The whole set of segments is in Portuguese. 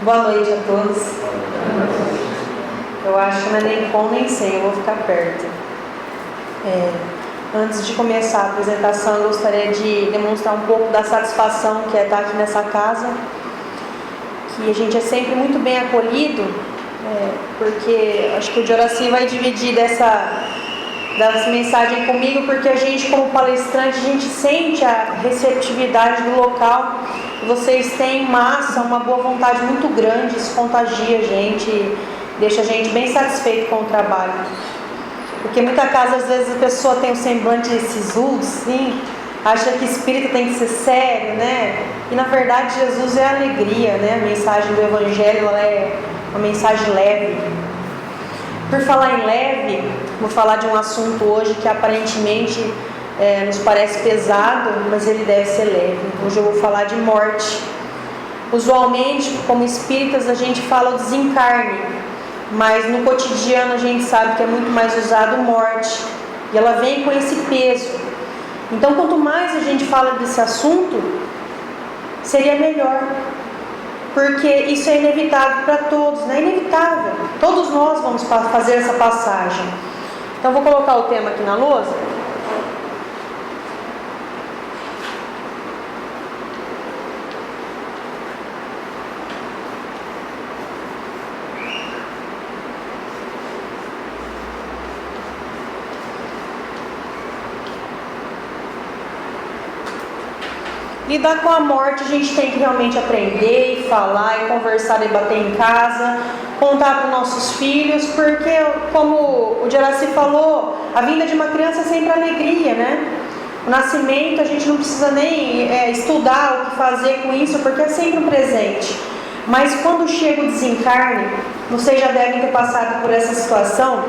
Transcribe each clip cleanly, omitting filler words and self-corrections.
Boa noite a todos. Eu acho que não é nem com nem sem, eu vou ficar perto. Antes de começar a apresentação, eu gostaria de demonstrar um pouco da satisfação que é estar aqui nessa casa, que a gente é sempre muito bem acolhido, porque acho que o Joraci vai dividir dessa mensagem comigo, porque a gente, como palestrante, a gente sente a receptividade do local. Vocês têm massa, uma boa vontade muito grande, isso contagia a gente, deixa a gente bem satisfeito com o trabalho. Porque muita casa, às vezes, a pessoa tem um semblante sisudo, sim, acha que espírito tem que ser sério, né? E na verdade Jesus é alegria, né? A mensagem do Evangelho, ela é uma mensagem leve. Por falar em leve, vou falar de um assunto hoje que aparentemente nos parece pesado, mas ele deve ser leve. Hoje eu vou falar de morte. Usualmente, como espíritas, a gente fala o desencarne, mas no cotidiano a gente sabe que é muito mais usado morte, e ela vem com esse peso. Então, quanto mais a gente fala desse assunto, seria melhor, porque isso é inevitável para todos, né? Inevitável. Todos nós vamos fazer essa passagem. Então, vou colocar o tema aqui na lousa. Lidar com a morte, a gente tem que realmente aprender e falar e conversar, debater em casa, contar para os nossos filhos, porque, como o Joraci falou, a vinda de uma criança é sempre alegria, né? O nascimento, a gente não precisa nem estudar o que fazer com isso, porque é sempre um presente. Mas quando chega o desencarne, vocês já devem ter passado por essa situação.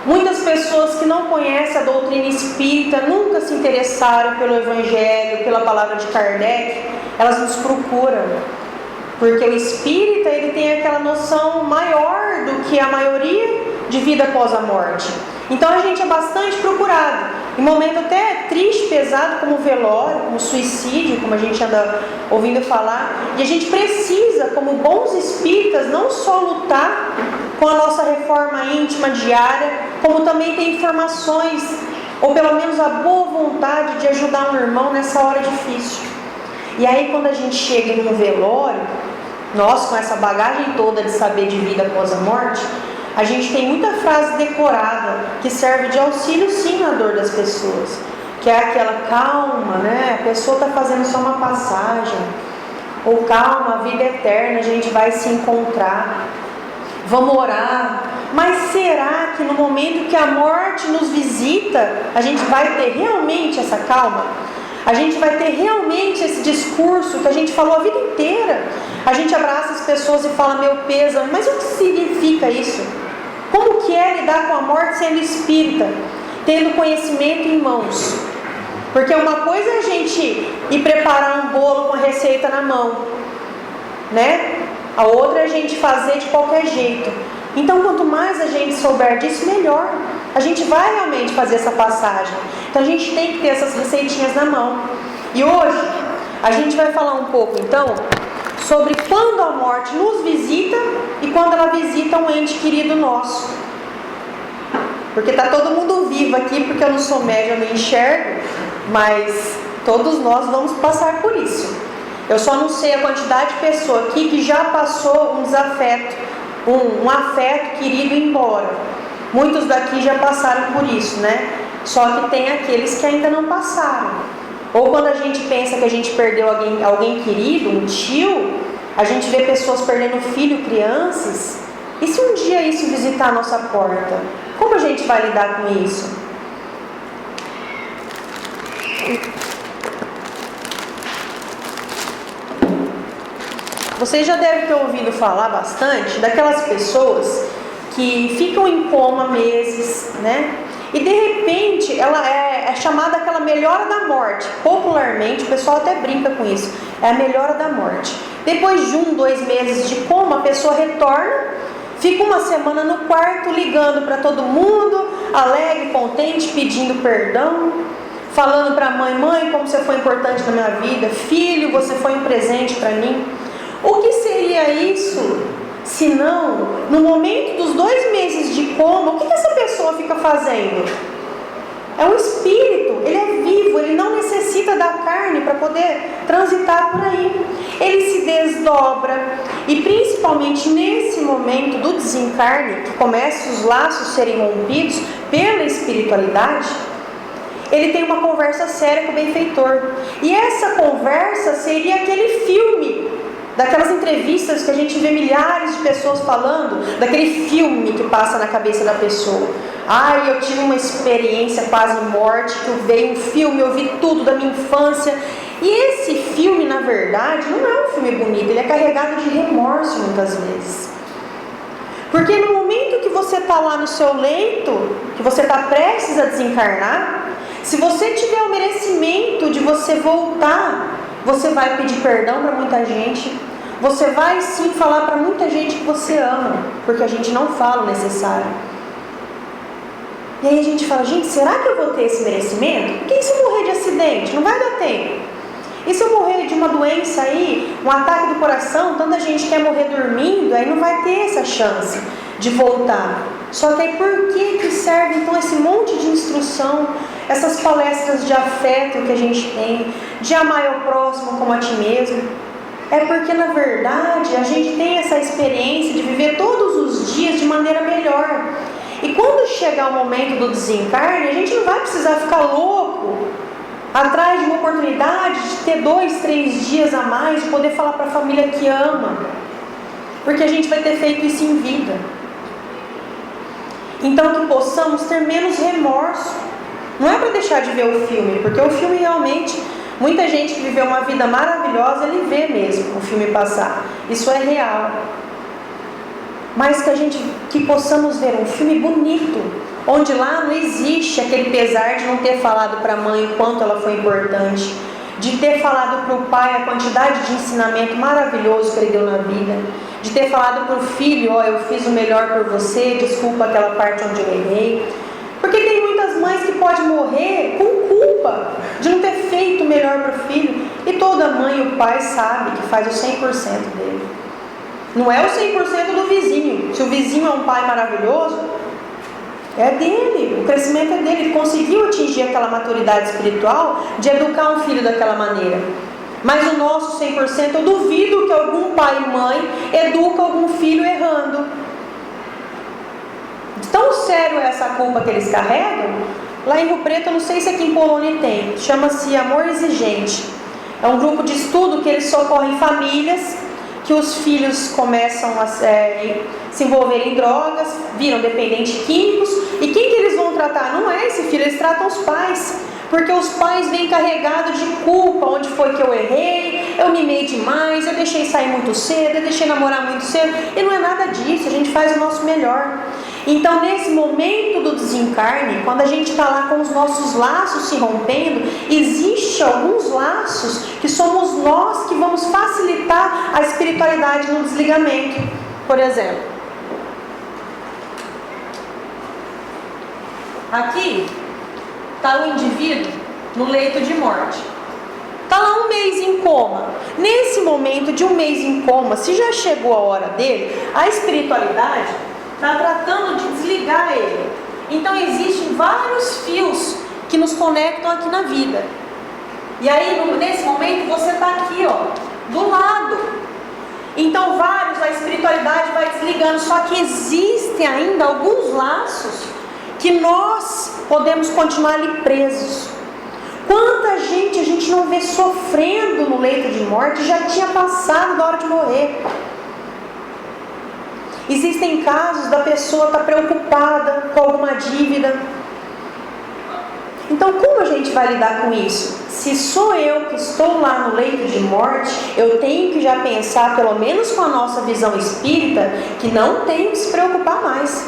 Muitas pessoas que não conhecem a doutrina espírita, nunca se interessaram pelo Evangelho, pela palavra de Kardec, elas nos procuram. Porque o espírita, ele tem aquela noção maior do que a maioria de vida após a morte. Então a gente é bastante procurado. Em momento até triste, pesado, como o velório, como o suicídio, como a gente anda ouvindo falar. E a gente precisa, como bons espíritas, não só lutar com a nossa reforma íntima diária, como também ter informações, ou pelo menos a boa vontade de ajudar um irmão nessa hora difícil. E aí quando a gente chega em um velório, nós com essa bagagem toda de saber de vida após a morte, a gente tem muita frase decorada que serve de auxílio sim na dor das pessoas, que é aquela calma, né? A pessoa está fazendo só uma passagem, ou calma, a vida é eterna, a gente vai se encontrar, vamos orar. Mas será que no momento que a morte nos visita, a gente vai ter realmente essa calma? A gente vai ter realmente esse discurso que a gente falou a vida inteira? A gente abraça as pessoas e fala meu pêsame, mas o que significa isso? Como que é lidar com a morte sendo espírita, tendo conhecimento em mãos? Porque uma coisa é a gente ir preparar um bolo com a receita na mão, né? A outra é a gente fazer de qualquer jeito. Então, quanto mais a gente souber disso, melhor. A gente vai realmente fazer essa passagem. Então, a gente tem que ter essas receitinhas na mão. E hoje, a gente vai falar um pouco, então, sobre quando a morte nos visita e quando ela visita um ente querido nosso. Porque está todo mundo vivo aqui, porque eu não sou médium, eu não enxergo, mas todos nós vamos passar por isso. Eu só não sei a quantidade de pessoa aqui que já passou um desafeto, um afeto querido embora. Muitos daqui já passaram por isso, né? Só que tem aqueles que ainda não passaram. Ou quando a gente pensa que a gente perdeu alguém querido, um tio, a gente vê pessoas perdendo filho, crianças. E se um dia isso visitar a nossa porta? Como a gente vai lidar com isso? Vocês já devem ter ouvido falar bastante daquelas pessoas que ficam em coma meses, né? E de repente ela é chamada aquela melhora da morte. Popularmente, o pessoal até brinca com isso. É a melhora da morte. Depois de 1, 2 meses de coma, a pessoa retorna, fica uma semana no quarto ligando para todo mundo, alegre, contente, pedindo perdão, falando para a mãe, como você foi importante na minha vida, filho, você foi um presente para mim. O que seria associa isso? Se não, no momento dos 2 meses de coma, o que essa pessoa fica fazendo? É um espírito, ele é vivo, ele não necessita da carne para poder transitar por aí. Ele se desdobra e principalmente nesse momento do desencarne, que começam os laços a serem rompidos pela espiritualidade, ele tem uma conversa séria com o benfeitor. E essa conversa seria aquele filme, daquelas entrevistas que a gente vê milhares de pessoas falando, daquele filme que passa na cabeça da pessoa. Ai, eu tive uma experiência quase morte, que eu veio um filme, eu vi tudo da minha infância. E esse filme, na verdade, não é um filme bonito, ele é carregado de remorso muitas vezes. Porque no momento que você está lá no seu leito, que você está prestes a desencarnar, se você tiver o merecimento de você voltar, você vai pedir perdão para muita gente, você vai sim falar para muita gente que você ama, porque a gente não fala o necessário. E aí a gente fala, gente, será que eu vou ter esse merecimento? Porque e se eu morrer de acidente? Não vai dar tempo. E se eu morrer de uma doença aí, um ataque do coração, tanta gente quer morrer dormindo, aí não vai ter essa chance de voltar. Só que aí por que serve então esse monte de instrução, essas palestras de afeto que a gente tem, de amar ao próximo como a ti mesmo? É porque na verdade a gente tem essa experiência de viver todos os dias de maneira melhor. E quando chegar o momento do desencarne, a gente não vai precisar ficar louco atrás de uma oportunidade de ter 2, 3 dias a mais, de poder falar para a família que ama, porque a gente vai ter feito isso em vida. Então que possamos ter menos remorso. Não é para deixar de ver o filme, porque o filme realmente, muita gente que viveu uma vida maravilhosa, ele vê mesmo o filme passar, isso é real. Mas que possamos ver um filme bonito, onde lá não existe aquele pesar de não ter falado para a mãe o quanto ela foi importante, de ter falado para o pai a quantidade de ensinamento maravilhoso que ele deu na vida, de ter falado para o filho, ó, eu fiz o melhor por você, desculpa aquela parte onde eu errei. Porque tem muitas mães que podem morrer com culpa de não ter feito o melhor para o filho, e toda mãe e o pai sabe que faz o 100% dele. Não é o 100% do vizinho. Se o vizinho é um pai maravilhoso, é dele, o crescimento é dele. Ele conseguiu atingir aquela maturidade espiritual de educar um filho daquela maneira. Mas o nosso 100%, eu duvido que algum pai e mãe educa algum filho errando. Tão sério é essa culpa que eles carregam. Lá em Rio Preto, eu não sei se aqui em Polônia tem, chama-se Amor Exigente. É um grupo de estudo que eles socorrem famílias que os filhos começam a se envolver em drogas, viram dependentes químicos, e quem que eles vão tratar? Não é esse filho, eles tratam os pais, porque os pais vêm carregados de culpa, onde foi que eu errei, eu mimei demais, eu deixei sair muito cedo, eu deixei namorar muito cedo, e não é nada disso, a gente faz o nosso melhor. Então nesse momento do desencarne, quando a gente está lá com os nossos laços se rompendo, existe alguns laços que somos nós que vamos facilitar a espiritualidade no desligamento. Por exemplo, aqui está o indivíduo no leito de morte, está lá 1 mês em coma. Nesse momento de 1 mês em coma, se já chegou a hora dele, a espiritualidade está tratando de desligar ele. Então existem vários fios que nos conectam aqui na vida. E aí nesse momento você está aqui, ó, do lado. Então a espiritualidade vai desligando. Só que existem ainda alguns laços que nós podemos continuar ali presos. Quanta gente a gente não vê sofrendo no leito de morte, já tinha passado da hora de morrer. Existem casos da pessoa estar preocupada com alguma dívida. Então como a gente vai lidar com isso? Se sou eu que estou lá no leito de morte, eu tenho que já pensar, pelo menos com a nossa visão espírita, que não tenho que se preocupar mais.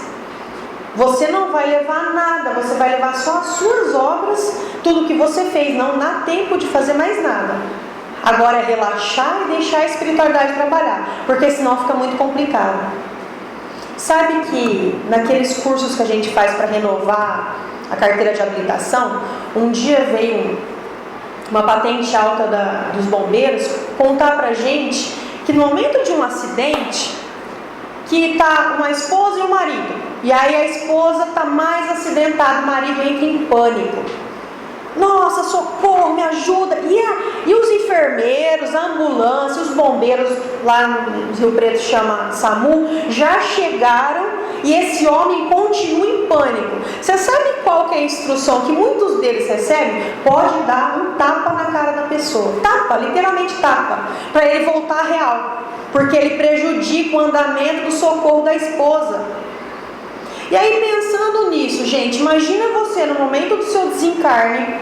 Você não vai levar nada, você vai levar só as suas obras, tudo que você fez, não dá tempo de fazer mais nada. Agora é relaxar e deixar a espiritualidade trabalhar, porque senão fica muito complicado. Sabe que naqueles cursos que a gente faz para renovar a carteira de habilitação, um dia veio uma patente alta dos bombeiros contar pra gente que no momento de um acidente, que está uma esposa e um marido, e aí a esposa está mais acidentada, o marido entra em pânico. Nossa, socorro, me ajuda. E os enfermeiros, a ambulância, os bombeiros, lá no Rio Preto chama SAMU, já chegaram e esse homem continua em pânico. Você sabe qual que é a instrução que muitos deles recebem? Pode dar um tapa na cara da pessoa. Tapa, literalmente tapa, para ele voltar real. Porque ele prejudica o andamento do socorro da esposa. E aí, pensando nisso, gente, imagina você no momento do seu desencarne,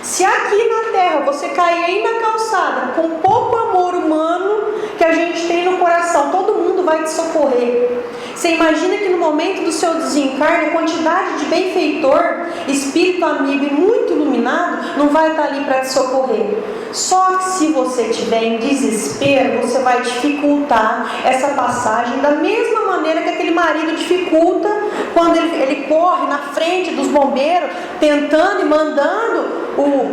se aqui na Terra você cair aí na calçada com pouco amor humano que a gente tem no coração, todo mundo vai te socorrer. Você imagina que no momento do seu desencarne, a quantidade de benfeitor, espírito amigo e muito iluminado, não vai estar ali para te socorrer. Só que se você estiver em desespero, você vai dificultar essa passagem da mesma maneira que aquele marido dificulta quando ele corre na frente dos bombeiros, tentando e mandando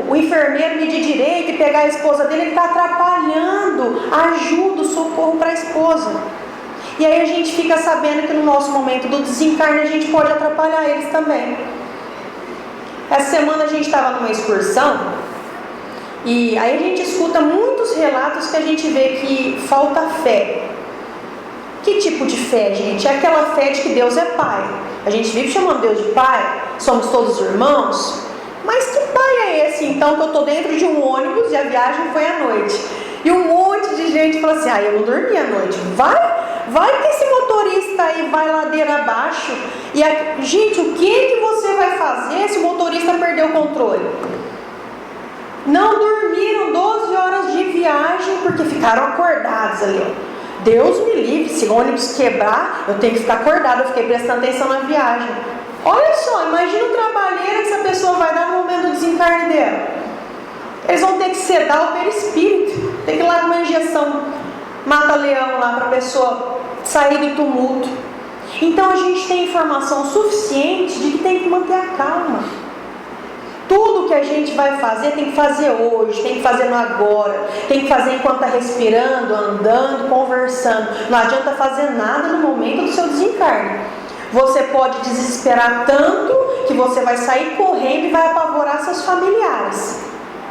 o enfermeiro medir direito e pegar a esposa dele. Ele está atrapalhando a ajuda, o socorro para a esposa. E aí a gente fica sabendo que no nosso momento do desencarne a gente pode atrapalhar eles também. Essa semana a gente estava numa excursão e aí a gente escuta muitos relatos que a gente vê que falta fé. Que tipo de fé, gente? É aquela fé de que Deus é Pai. A gente vive chamando Deus de Pai, somos todos irmãos. Mas que pai é esse então que eu estou dentro de um ônibus e a viagem foi à noite? E um monte de gente fala assim, eu não dormi à noite. Vai que esse motorista aí vai ladeira abaixo. E gente, o que você vai fazer se o motorista perder o controle? Não dormiram 12 horas de viagem porque ficaram acordados ali. Deus me livre, se o ônibus quebrar, eu tenho que ficar acordado. Eu fiquei prestando atenção na viagem. Olha só, imagina o trabalheiro que essa pessoa vai dar no momento do desencarne dela. Eles vão ter que sedar o perispírito. Tem que ir lá com uma injeção mata-leão lá para a pessoa sair do tumulto. Então a gente tem informação suficiente de que tem que manter a calma. Tudo que a gente vai fazer tem que fazer hoje, tem que fazer no agora, tem que fazer enquanto está respirando, andando, conversando. Não adianta fazer nada no momento do seu desencarne. Você pode desesperar tanto que você vai sair correndo e vai apavorar seus familiares.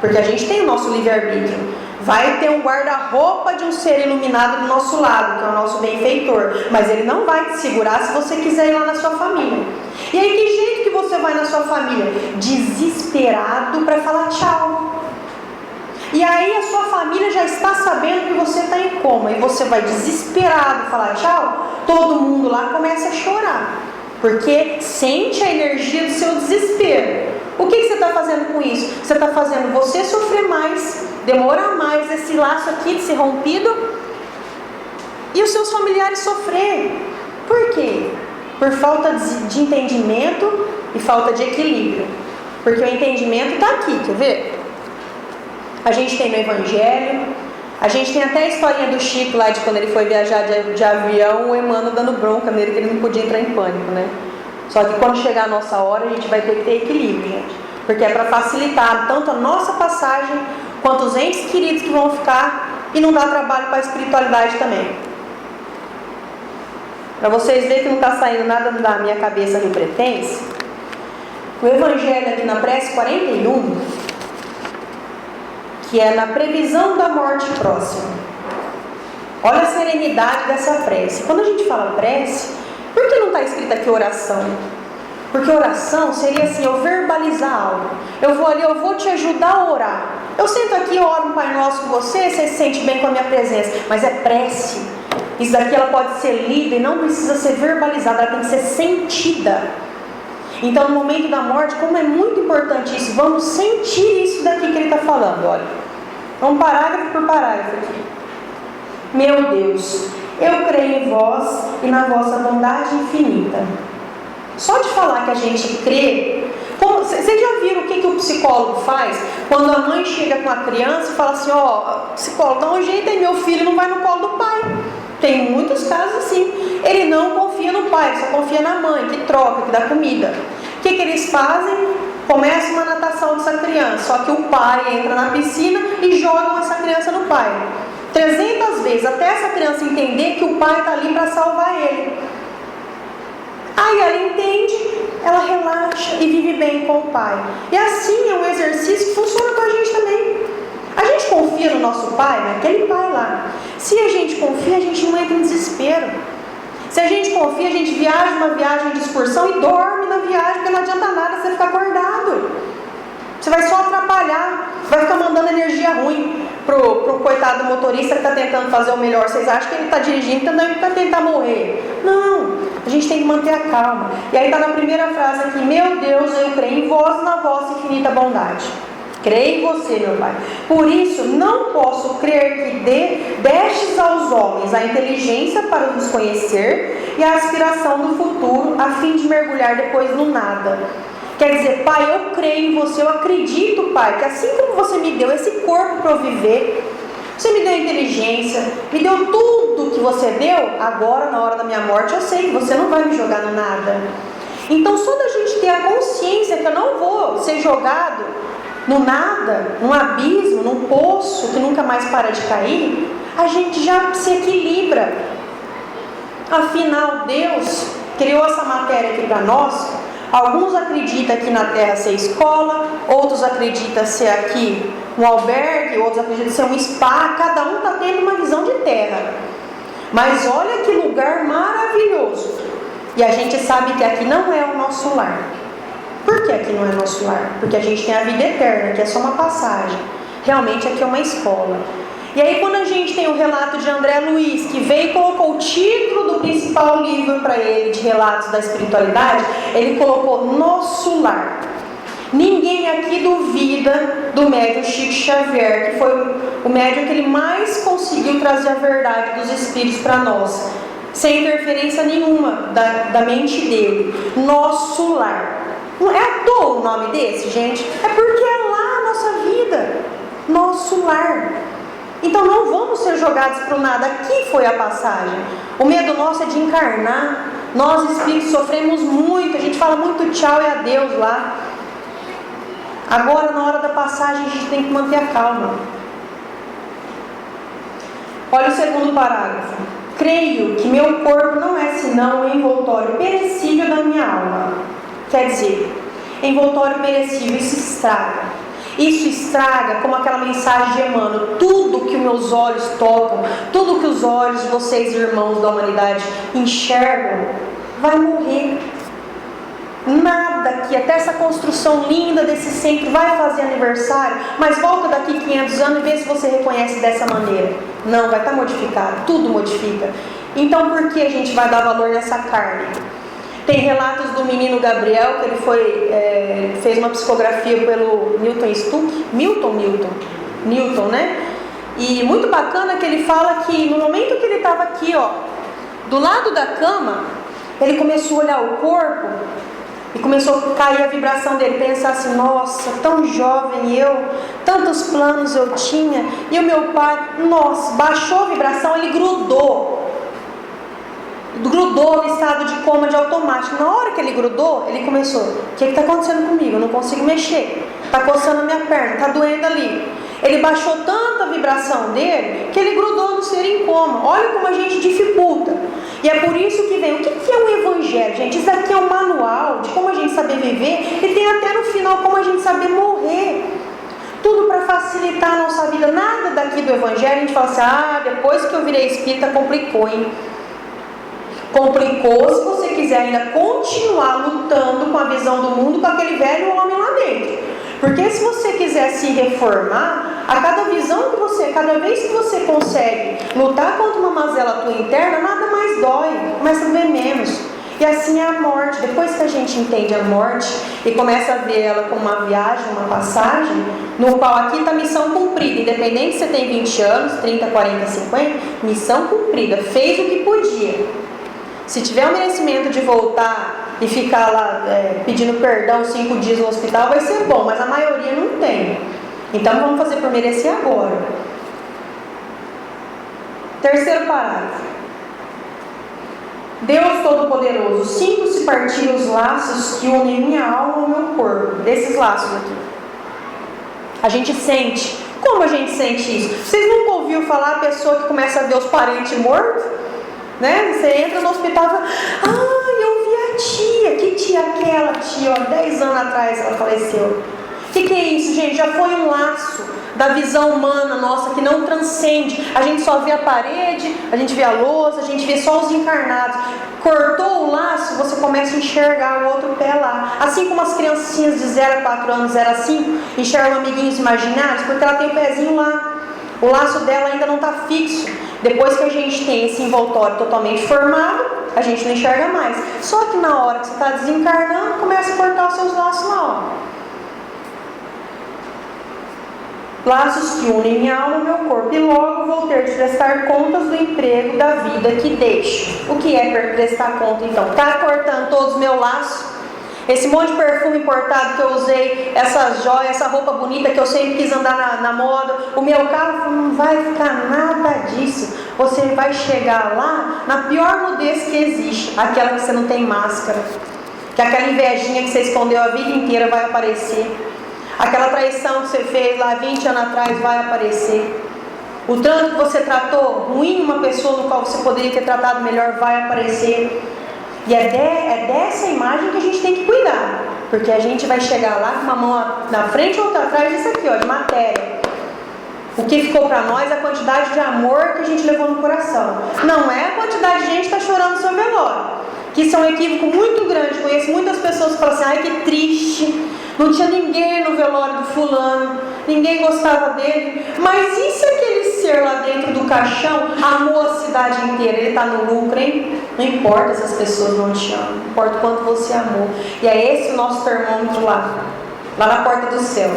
Porque a gente tem o nosso livre-arbítrio. Vai ter um guarda-roupa de um ser iluminado do nosso lado, que é o nosso benfeitor. Mas ele não vai te segurar se você quiser ir lá na sua família. E aí, que jeito que você vai na sua família? Desesperado para falar tchau. E aí a sua família já está sabendo que você está em coma. E você vai desesperado falar tchau. Todo mundo lá começa a chorar. Porque sente a energia do seu desespero. O que você está fazendo com isso? Você está fazendo você sofrer mais, demorar mais esse laço aqui de ser rompido e os seus familiares sofrer. Por quê? Por falta de entendimento e falta de equilíbrio. Porque o entendimento está aqui, quer ver? A gente tem no Evangelho, a gente tem até a historinha do Chico lá de quando ele foi viajar de avião, o Emmanuel dando bronca nele que ele não podia entrar em pânico, né? Só que quando chegar a nossa hora, a gente vai ter que ter equilíbrio, gente. Porque é para facilitar tanto a nossa passagem, quanto os entes queridos que vão ficar, e não dá trabalho para a espiritualidade também. Para vocês verem que não está saindo nada da minha cabeça riopretense, o Evangelho aqui na prece 41, que é na previsão da morte próxima. Olha a serenidade dessa prece. Quando a gente fala prece, por que não está escrito aqui oração? Porque oração seria assim, eu verbalizar algo. Eu vou ali, eu vou te ajudar a orar. Eu sento aqui, eu oro um Pai Nosso com você se sente bem com a minha presença. Mas é prece. Isso daqui ela pode ser lida e não precisa ser verbalizada, ela tem que ser sentida. Então no momento da morte, como é muito importante isso, vamos sentir isso daqui que ele está falando, olha. Vamos parágrafo por parágrafo aqui. Meu Deus, eu creio em vós e na vossa bondade infinita. Só de falar que a gente crê, vocês já viram o que o psicólogo faz? Quando a mãe chega com a criança e fala assim, psicólogo, dá um jeito aí, meu filho não vai no colo do pai. Tem muitos casos assim. Ele não confia no pai, ele só confia na mãe, que troca, que dá comida. O que eles fazem? Começa uma natação dessa criança, só que o pai entra na piscina e joga essa criança no pai. 300 vezes, até essa criança entender que o pai está ali para salvar ele. Aí ela entende, ela relaxa e vive bem com o pai. E assim é um exercício que funciona com a gente também. A gente confia no nosso pai, naquele pai lá. Se a gente confia, a gente não entra em desespero. Se a gente confia, a gente viaja uma viagem de excursão e dorme na viagem, porque não adianta nada você ficar acordado. Você vai só atrapalhar, vai ficar mandando energia ruim pro coitado do motorista que está tentando fazer o melhor. Vocês acham que ele está dirigindo também para tentar morrer? Não, a gente tem que manter a calma. E aí está na primeira frase aqui: meu Deus, eu creio em vós, na vossa infinita bondade. Creio em você, meu Pai. Por isso, não posso crer que destes aos homens a inteligência para nos conhecer e a aspiração do futuro, a fim de mergulhar depois no nada. Quer dizer, Pai, eu creio em você, eu acredito, Pai, que assim como você me deu esse corpo para eu viver, você me deu inteligência, me deu tudo que você deu, agora, na hora da minha morte, eu sei que você não vai me jogar no nada. Então, só da gente ter a consciência que eu não vou ser jogado no nada, num abismo, num poço que nunca mais para de cair, a gente já se equilibra. Afinal, Deus criou essa matéria aqui para nós. Alguns acreditam aqui na Terra ser escola, outros acreditam ser aqui um albergue, outros acreditam ser um spa. Cada um está tendo uma visão de terra. Mas olha que lugar maravilhoso. E a gente sabe que aqui não é o nosso lar. Por que aqui não é nosso lar? Porque a gente tem a vida eterna, que é só uma passagem. Realmente aqui é uma escola. E aí quando a gente tem o relato de André Luiz, que veio e colocou o título do principal livro para ele, de relatos da espiritualidade, ele colocou Nosso Lar. Ninguém aqui duvida do médium Chico Xavier, que foi o médium que ele mais conseguiu trazer a verdade dos espíritos para nós, sem interferência nenhuma da mente dele. Nosso Lar. Não é à toa o nome desse, gente? É porque é lá a nossa vida. Nosso lar. Então não vamos ser jogados para o nada. Aqui foi a passagem. O medo nosso é de encarnar. Nós espíritos sofremos muito. A gente fala muito tchau e adeus lá. Agora, na hora da passagem, a gente tem que manter a calma. Olha o segundo parágrafo. Creio que meu corpo não é senão o envoltório perecível da minha alma. Quer dizer, envoltório perecível, isso estraga. Isso estraga como aquela mensagem de Emmanuel: tudo que os meus olhos tocam, tudo que os olhos de vocês, irmãos da humanidade, enxergam, vai morrer. Nada aqui, até essa construção linda desse centro vai fazer aniversário, mas volta daqui 500 anos e vê se você reconhece dessa maneira. Não, vai estar modificado, tudo modifica. Então por que a gente vai dar valor nessa carne? Tem relatos do menino Gabriel, que ele fez uma psicografia pelo Newton, né? E muito bacana que ele fala que no momento que ele estava aqui, do lado da cama, ele começou a olhar o corpo e começou a cair a vibração dele, pensar assim: nossa, tão jovem eu, tantos planos eu tinha, e o meu pai, nossa, baixou a vibração, ele grudou no estado de coma de automático. Na hora que ele grudou, ele começou: o que está acontecendo comigo? Eu não consigo mexer, está coçando a minha perna, está doendo ali. Ele baixou tanta a vibração dele que ele grudou no ser em coma. Olha como a gente dificulta. E é por isso que vem. O que é um evangelho, gente? Isso aqui é um manual de como a gente saber viver, e tem até no final como a gente saber morrer. Tudo para facilitar a nossa vida. Nada daqui do evangelho a gente fala assim: depois que eu virei espírita complicou, hein? Complicou se você quiser ainda continuar lutando com a visão do mundo, com aquele velho homem lá dentro. Porque se você quiser se reformar, a cada vez que você consegue lutar contra uma mazela tua interna, nada mais dói, começa a doer menos. E assim é a morte. Depois que a gente entende a morte e começa a ver ela como uma viagem, uma passagem, no qual aqui está a missão cumprida, independente se você tem 20 anos, 30, 40, 50, missão cumprida, fez o que podia. Se tiver o merecimento de voltar e ficar lá pedindo perdão 5 dias no hospital, vai ser bom, mas a maioria não tem. Então vamos fazer por merecer agora. Terceiro parágrafo. Deus Todo-Poderoso, sinto-se partir os laços que unem minha alma ao meu corpo. Desses laços aqui. A gente sente Como a gente sente isso? Vocês nunca ouviram falar a pessoa que começa a ver os parentes mortos? Né? Você entra no hospital e fala, eu vi a tia. Que tia aquela? Tia, 10 anos atrás ela faleceu. O que é isso, gente? Já foi um laço da visão humana nossa que não transcende. A gente só vê a parede, a gente vê a lousa, a gente vê só os encarnados. Cortou o laço, você começa a enxergar o outro pé lá. Assim como as criancinhas de 0 a 4 anos, 0 a 5, enxergam amiguinhos imaginários, porque ela tem o pezinho lá. O laço dela ainda não está fixo. Depois que a gente tem esse envoltório totalmente formado, a gente não enxerga mais. Só que na hora que você está desencarnando, começa a cortar os seus laços lá, ó. Laços que unem minha alma ao meu corpo, e logo vou ter de prestar contas do emprego da vida que deixo. O que é prestar conta então? Está cortando todos os meus laços? Esse monte de perfume importado que eu usei, essas joias, essa roupa bonita que eu sempre quis andar na moda, o meu carro, não vai ficar nada disso. Você vai chegar lá na pior nudez que existe, aquela que você não tem máscara, que aquela invejinha que você escondeu a vida inteira vai aparecer. Aquela traição que você fez lá 20 anos atrás vai aparecer. O tanto que você tratou ruim uma pessoa no qual você poderia ter tratado melhor vai aparecer. E é dessa imagem que a gente tem que cuidar. Porque a gente vai chegar lá com uma mão na frente e outra atrás disso aqui, ó, de matéria. O que ficou para nós é a quantidade de amor que a gente levou no coração. Não é a quantidade de gente que está chorando no seu velório. Que isso é um equívoco muito grande. Conheço muitas pessoas que falam assim, ai que triste. Não tinha ninguém no velório do fulano, ninguém gostava dele. Mas e se aquele ser lá dentro do caixão amou a cidade inteira? Ele está no lucro, hein? Não importa se as pessoas não te amam, não importa o quanto você amou. E é esse o nosso termômetro lá na porta do céu.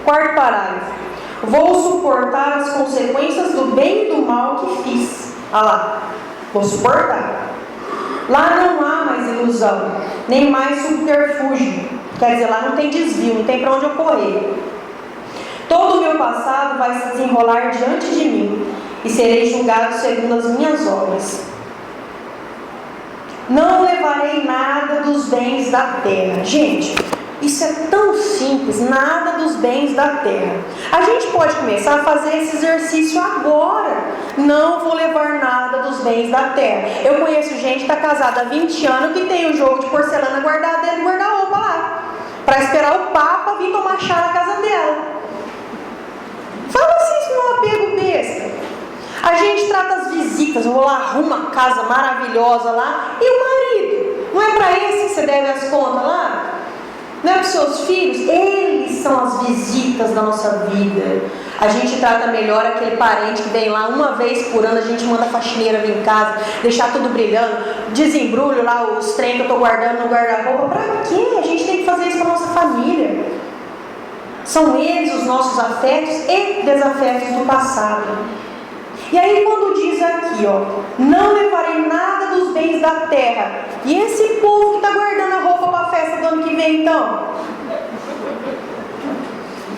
Quarto parágrafo. Vou suportar as consequências do bem e do mal que fiz. Ah lá, vou suportar. Lá não há mais ilusão, nem mais subterfúgio. Quer dizer, lá não tem desvio, não tem para onde eu correr. Todo o meu passado vai se desenrolar diante de mim e serei julgado segundo as minhas obras. Não levarei nada dos bens da terra. Gente, isso é tão simples, nada dos bens da terra. A gente pode começar a fazer esse exercício agora. Não vou levar nada dos bens da terra. Eu conheço gente que está casada há 20 anos que tem um jogo de porcelana guardado dentro do guarda-roupa lá, para esperar o Papa vir tomar chá na casa dela. Fala assim, isso não é um apego besta. A gente trata as visitas, vou lá, arruma uma casa maravilhosa lá, e o marido? Não é para esse que você deve as contas lá? Não é para os seus filhos? Eles são as visitas da nossa vida. A gente trata melhor aquele parente que vem lá uma vez por ano, a gente manda a faxineira vir em casa, deixar tudo brilhando, desembrulho lá os trem que eu estou guardando no guarda-roupa. Para quê? A gente tem que fazer isso para a nossa família. São eles os nossos afetos e desafetos do passado. E aí quando diz aqui, ó, não levarei nada dos bens da terra. E esse povo que está guardando a roupa para a festa do ano que vem, então?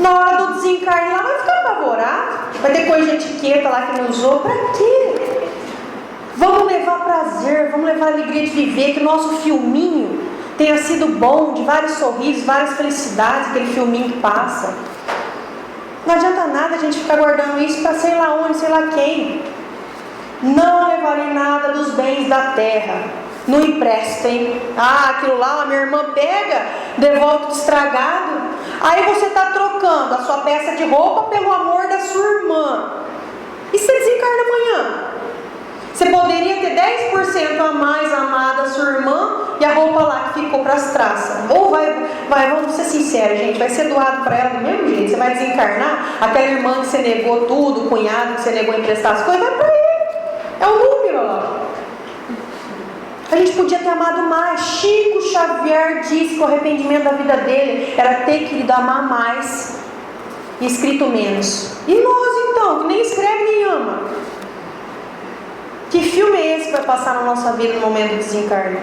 Na hora do desencarne lá vai ficar apavorado. Vai ter coisa de etiqueta lá que não usou. Para quê? Vamos levar prazer, vamos levar alegria de viver. Que o nosso filminho tenha sido bom, de vários sorrisos, várias felicidades, aquele filminho que passa. Não adianta nada a gente ficar guardando isso para sei lá onde, sei lá quem. Não levarei nada dos bens da terra. Não emprestem. Ah, aquilo lá, a minha irmã pega, devolve tudo estragado. Aí você está trocando a sua peça de roupa pelo amor da sua irmã. E você desencarna amanhã? Você poderia ter 10% a mais amada a sua irmã e a roupa lá que ficou para as traças. Ou vamos ser sinceros, gente, vai ser doado para ela do mesmo jeito. Você vai desencarnar, aquela irmã que você negou tudo, o cunhado que você negou a emprestar as coisas, vai para ele. É o número lá. A gente podia ter amado mais. Chico Xavier disse que o arrependimento da vida dele era ter querido amar mais e escrito menos. E nós então, que nem escreve nem ama? Que filme é esse que vai passar na nossa vida no momento do desencarne?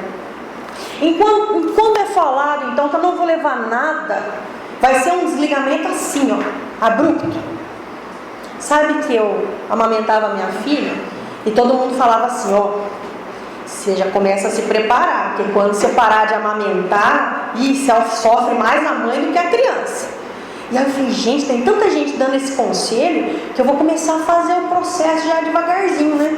Enquanto é falado, então, que eu não vou levar nada, vai ser um desligamento assim, ó, abrupto. Sabe que eu amamentava minha filha e todo mundo falava assim, ó, você já começa a se preparar, porque quando você parar de amamentar, você sofre mais a mãe do que a criança. E aí eu falei, gente, tem tanta gente dando esse conselho que eu vou começar a fazer o processo já devagarzinho, né?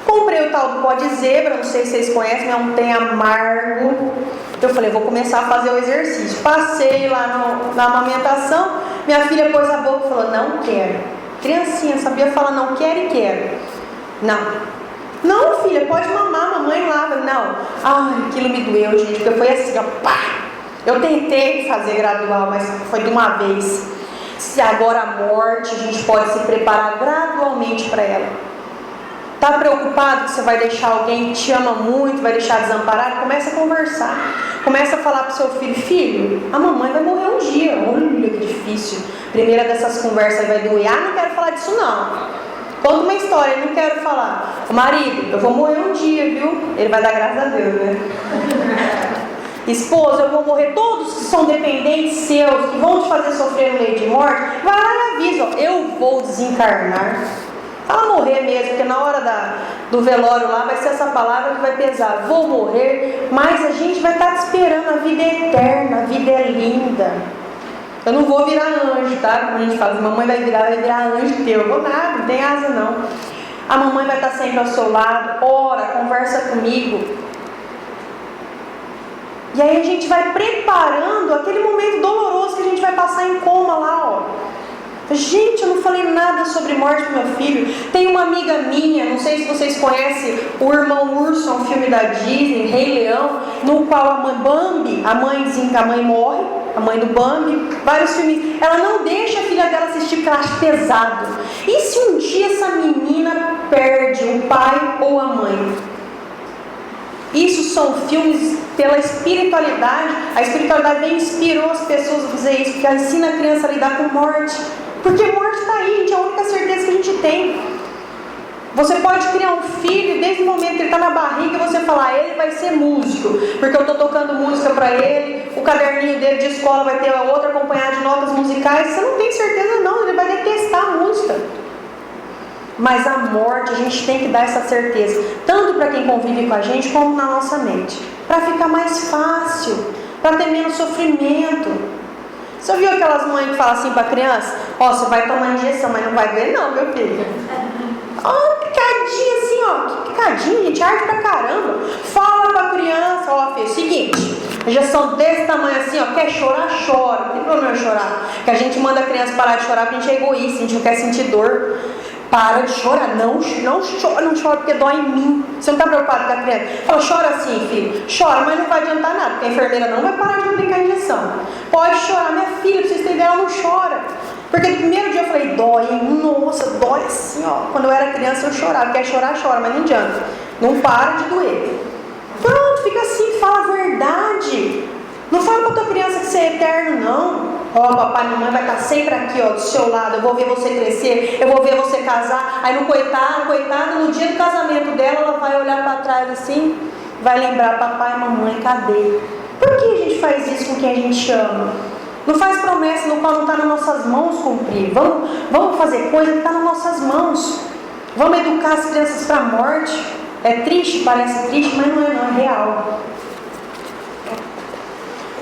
Comprei o tal do pó de zebra, não sei se vocês conhecem, é um tem amargo. Eu falei, vou começar a fazer o exercício. Passei lá na amamentação, minha filha pôs a boca e falou, não quero. Criancinha, sabia falar não quero e quero. Não, filha, pode mamar, mamãe lava. Não. Ai, aquilo me doeu, gente, porque foi assim, ó, pá. Eu tentei fazer gradual, mas foi de uma vez. Se agora a morte, a gente pode se preparar gradualmente para ela. Tá preocupado que você vai deixar alguém que te ama muito, vai deixar desamparado? Começa a conversar. Começa a falar pro seu filho, filho, a mamãe vai morrer um dia. Olha que difícil. Primeira dessas conversas vai doer. Não quero falar disso não. Conta uma história, não quero falar. Marido, eu vou morrer um dia, viu? Ele vai dar graças a Deus, né? Esposa, eu vou morrer. Todos que são dependentes seus, que vão te fazer sofrer no leito de morte, vai lá e avisa, ó, eu vou desencarnar. Fala morrer mesmo, porque na hora do velório lá vai ser essa palavra que vai pesar. Vou morrer, mas a gente vai estar te esperando. A vida é eterna, a vida é linda. Eu não vou virar anjo, tá? Como a gente fala, mamãe vai virar anjo teu. Eu vou nada, não tem asa não. A mamãe vai estar sempre ao seu lado. Ora, conversa comigo. E aí a gente vai preparando aquele momento doloroso que a gente vai passar em coma lá, ó. Gente, eu não falei nada sobre morte pro meu filho. Tem uma amiga minha, não sei se vocês conhecem o Irmão Urso, um filme da Disney, Rei Leão, no qual a mãe Bambi, a mãe morre, a mãe do Bambi, vários filmes. Ela não deixa a filha dela assistir porque ela acha pesado. E se um dia essa menina perde o pai ou a mãe? Isso são filmes pela espiritualidade. A espiritualidade inspirou as pessoas a fazer isso, porque ela ensina a criança a lidar com morte. Porque morte está aí, gente, é a única certeza que a gente tem. Você pode criar um filho desde o momento que ele está na barriga e você falar, ele vai ser músico, porque eu estou tocando música para ele, o caderninho dele de escola vai ter outra acompanhada de notas musicais. Você não tem certeza não, ele vai detestar a música. Mas a morte, a gente tem que dar essa certeza, tanto para quem convive com a gente, como na nossa mente, para ficar mais fácil, para ter menos sofrimento. Você viu aquelas mães que falam assim para a criança, ó, você vai tomar injeção, mas não vai doer não, meu filho. Ó, picadinha assim, ó, que picadinha, gente, arde pra caramba. Fala pra criança, ó, filho, seguinte, injeção desse tamanho assim, ó, quer chorar, chora, não tem problema chorar. Que a gente manda a criança parar de chorar porque a gente é egoísta, a gente não quer sentir dor. Para de chorar, não chora porque dói em mim. Você não está preocupado com a criança? Fala, chora assim, filho. Chora, mas não vai adiantar nada, porque a enfermeira não vai parar de aplicar a injeção. Pode chorar, minha filha, pra vocês terem ideia, ela não chora. Porque no primeiro dia eu falei, dói, nossa, dói assim, ó. Quando eu era criança eu chorava, quer chorar, chora, mas não adianta. Não para de doer. Pronto, fica assim, fala a verdade. Não fala pra tua criança que você é eterno, não. Ó, papai e mamãe vai estar sempre aqui, ó, do seu lado. Eu vou ver você crescer, eu vou ver você casar. Aí no coitada, no dia do casamento dela, ela vai olhar para trás assim, vai lembrar, papai e mamãe, cadê? Por que a gente faz isso com quem a gente ama? Não faz promessa no qual não está nas nossas mãos cumprir. Vamos fazer coisa que está nas nossas mãos. Vamos educar as crianças para a morte. É triste, parece triste, mas não é real.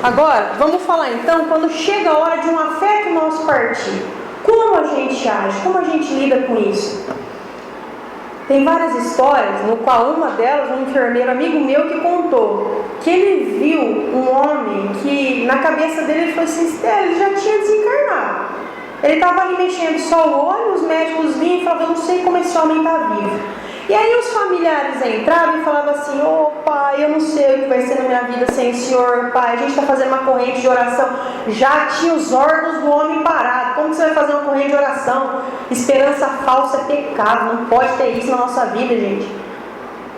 Agora, vamos falar então, quando chega a hora de um afeto nosso partir. Como a gente age? Como a gente lida com isso? Tem várias histórias, no qual uma delas, um enfermeiro amigo meu que contou que ele viu um homem que na cabeça dele ele falou assim, ele já tinha desencarnado. Ele estava ali mexendo só o olho, os médicos vinham e falavam, eu não sei como esse homem está vivo. E aí os familiares entravam e falavam assim, ô pai, eu não sei o que vai ser na minha vida sem o senhor, pai, a gente está fazendo uma corrente de oração, já tinha os órgãos do homem parado, como que você vai fazer uma corrente de oração? Esperança falsa é pecado, não pode ter isso na nossa vida, gente.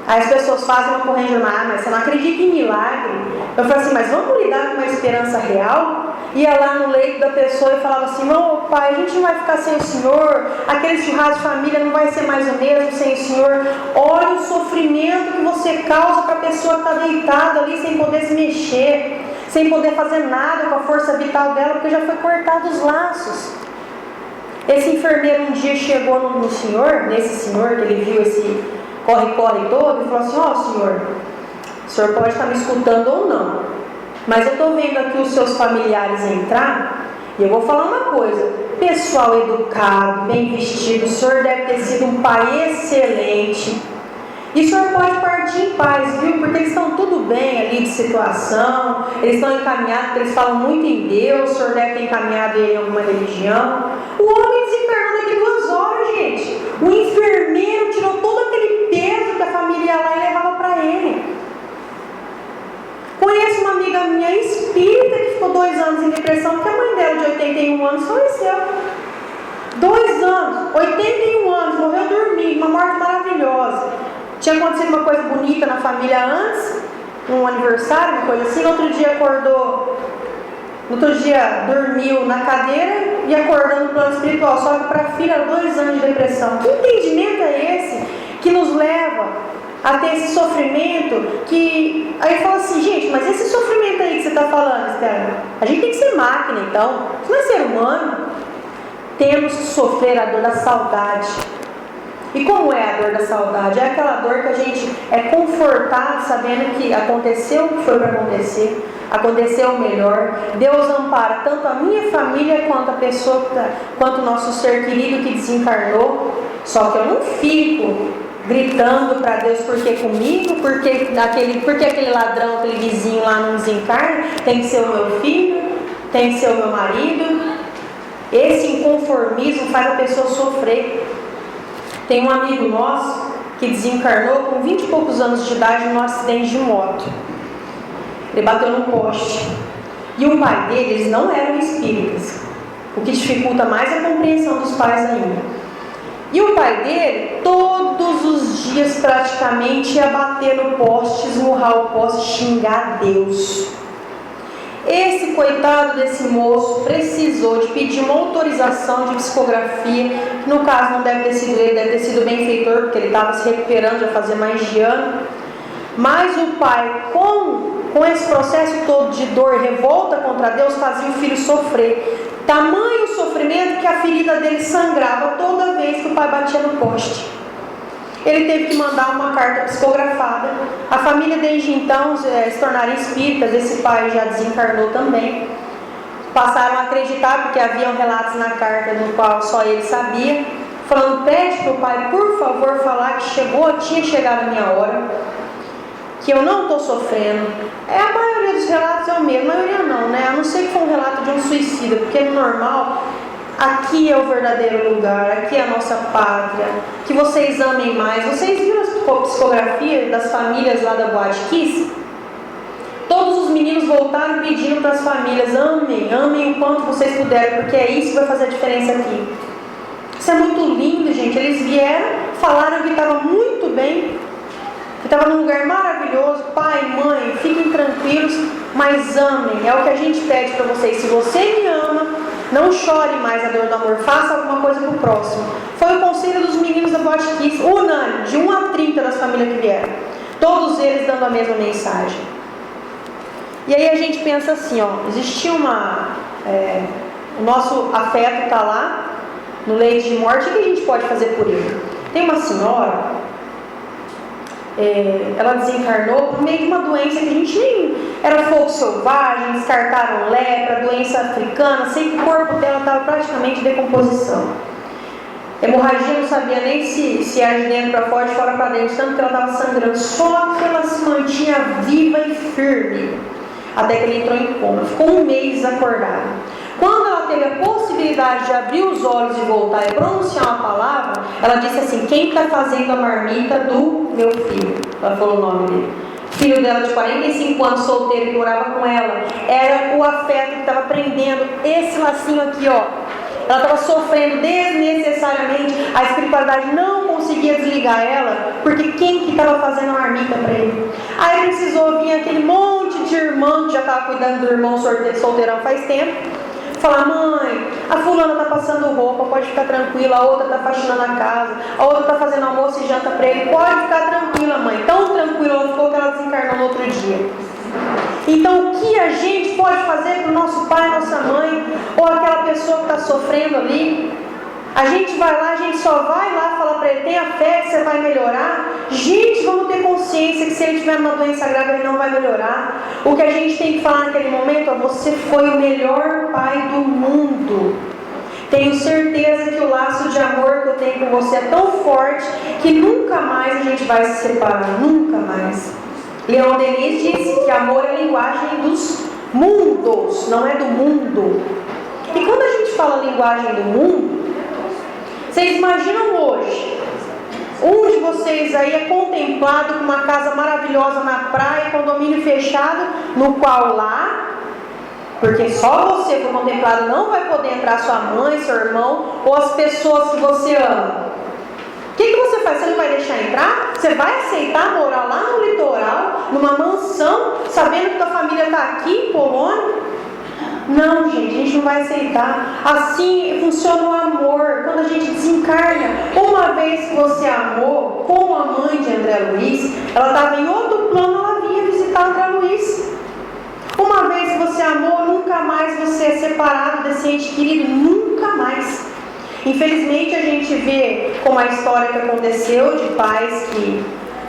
Aí as pessoas fazem uma corrente de oração, mas você não acredita em milagre? Eu falei assim, mas vamos lidar com uma esperança real? Ia lá no leito da pessoa e falava assim, não, pai, a gente não vai ficar sem o senhor, aquele churrasco de família não vai ser mais o mesmo sem o senhor. Olha o sofrimento que você causa para a pessoa que está deitada ali sem poder se mexer, sem poder fazer nada com a força vital dela, porque já foi cortado os laços. Esse enfermeiro um dia chegou no senhor, nesse senhor que ele viu esse corre-corre todo, e falou assim, ó, o senhor pode estar me escutando ou não, mas eu estou vendo aqui os seus familiares entrar E eu vou falar uma coisa: pessoal educado, bem vestido, o senhor deve ter sido um pai excelente. E o senhor pode partir em paz, viu? Porque eles estão tudo bem ali de situação, eles estão encaminhados, porque eles falam muito em Deus, o senhor deve ter encaminhado ele em alguma religião. O homem desencarnou daqui 2 horas, gente. O enfermeiro tirou todo aquele peso que a família ia lá e levava para ele. Conheço uma amiga minha espírita que ficou 2 anos em depressão, porque a mãe dela de 81 anos faleceu. 2 anos, 81 anos, morreu dormindo, uma morte maravilhosa. Tinha acontecido uma coisa bonita na família antes, um aniversário, uma coisa assim. No outro dia acordou, no outro dia dormiu na cadeira e acordou no plano espiritual. Só que para a filha, 2 anos de depressão. Que entendimento é esse que nos leva a ter esse sofrimento? Que aí fala assim, gente, mas esse sofrimento aí que você está falando, Estela, a gente tem que ser máquina, então. Isso não é ser humano. Temos que sofrer a dor da saudade. E como é a dor da saudade? É aquela dor que a gente é confortado sabendo que aconteceu o que foi para acontecer, aconteceu o melhor. Deus ampara tanto a minha família quanto a pessoa, quanto o nosso ser querido que desencarnou. Só que eu não fico gritando para Deus porque comigo, porque aquele ladrão, aquele vizinho lá não desencarna, tem que ser o meu filho, tem que ser o meu marido. Esse inconformismo faz a pessoa sofrer. Tem um amigo nosso que desencarnou com 20 e poucos anos de idade num acidente de moto. Ele bateu no poste. E o pai dele, eles não eram espíritas, o que dificulta mais a compreensão dos pais ainda. E o pai dele, todos os dias praticamente, ia bater no poste, esmurrar o poste, xingar Deus. Esse coitado desse moço precisou de pedir uma autorização de psicografia, que no caso não deve ter sido ele, deve ter sido o benfeitor, porque ele estava se recuperando já fazia mais de ano. Mas o pai, com esse processo todo de dor e revolta contra Deus, fazia o filho sofrer. Tamanho sofrimento que a ferida dele sangrava toda vez que o pai batia no poste. Ele teve que mandar uma carta psicografada. A família desde então se tornaram espíritas. Esse pai já desencarnou também. Passaram a acreditar, porque haviam relatos na carta no qual só ele sabia, falando: pede para o pai, por favor, falar que tinha chegado a minha hora, que eu não estou sofrendo. A maioria dos relatos é o mesmo, a maioria não, né? A não ser que foi um relato de um suicida, porque no normal, aqui é o verdadeiro lugar, aqui é a nossa pátria, que vocês amem mais. Vocês viram a psicografia das famílias lá da Boate Kiss? Todos os meninos voltaram pedindo para as famílias: amem o quanto vocês puderem, porque é isso que vai fazer a diferença aqui. Isso é muito lindo, gente. Eles vieram, falaram que estava muito bem, que estava num lugar maravilhoso. Pai, mãe, fiquem tranquilos, mas amem. É o que a gente pede para vocês. Se você me ama, não chore mais a dor do amor, faça alguma coisa pro próximo. Foi o conselho dos meninos da Boate Kiss, unânime, de 1 a 30 das famílias que vieram. Todos eles dando a mesma mensagem. E aí a gente pensa assim, existia o nosso afeto está lá, no leito de morte, o que a gente pode fazer por ele? Tem uma senhora, ela desencarnou por meio de uma doença que a gente nem... Era fogo selvagem, descartaram lepra, doença africana, sei que o corpo dela estava praticamente em decomposição. Hemorragia não sabia nem se era de dentro para fora, de fora para dentro, tanto que ela estava sangrando. Só que ela se mantinha viva e firme, até que ele entrou em coma. Ficou 1 mês acordada. Quando ela teve a possibilidade de abrir os olhos e voltar e pronunciar uma palavra, ela disse assim: quem está fazendo a marmita do meu filho? Ela falou o nome dele. Filho dela de 45 anos, solteiro, que morava com ela. Era o afeto que estava prendendo esse lacinho aqui, Ela estava sofrendo desnecessariamente. A espiritualidade não conseguia desligar ela, porque quem que estava fazendo a marmita para ele? Aí precisou vir aquele monte de irmão que já estava cuidando do irmão solteirão faz tempo, falar: mãe, a fulana está passando roupa, pode ficar tranquila. A outra está faxinando a casa, a outra está fazendo almoço e janta para ele, pode ficar tranquila, mãe. Tão tranquila ela ficou que ela desencarnou no outro dia. Então, o que a gente pode fazer para o nosso pai, nossa mãe, ou aquela pessoa que está sofrendo ali? A gente vai lá, a gente só vai lá falar para ele, tenha fé que você vai melhorar. Gente, vamos ter consciência que se ele tiver uma doença grave, ele não vai melhorar. O que a gente tem que falar naquele momento é: você foi o melhor pai do mundo. Tenho certeza que o laço de amor que eu tenho com você é tão forte que nunca mais a gente vai se separar, nunca mais. Leon Denis disse que amor é a linguagem dos mundos, não é do mundo. E quando a gente fala linguagem do mundo, vocês imaginam hoje, um de vocês aí é contemplado com uma casa maravilhosa na praia, condomínio fechado, no qual lá, porque só você foi contemplado, não vai poder entrar sua mãe, seu irmão ou as pessoas que você ama. O que você faz? Você não vai deixar entrar? Você vai aceitar morar lá no litoral, numa mansão, sabendo que tua família está aqui em Polônia? Não, gente, a gente não vai aceitar. Assim funciona o amor. Quando a gente desencarna, uma vez que você amou, como a mãe de André Luiz, ela estava em outro plano, ela vinha visitar André Luiz. Uma vez que você amou, nunca mais você é separado desse ente querido, nunca mais. Infelizmente a gente vê como a história que aconteceu de pais que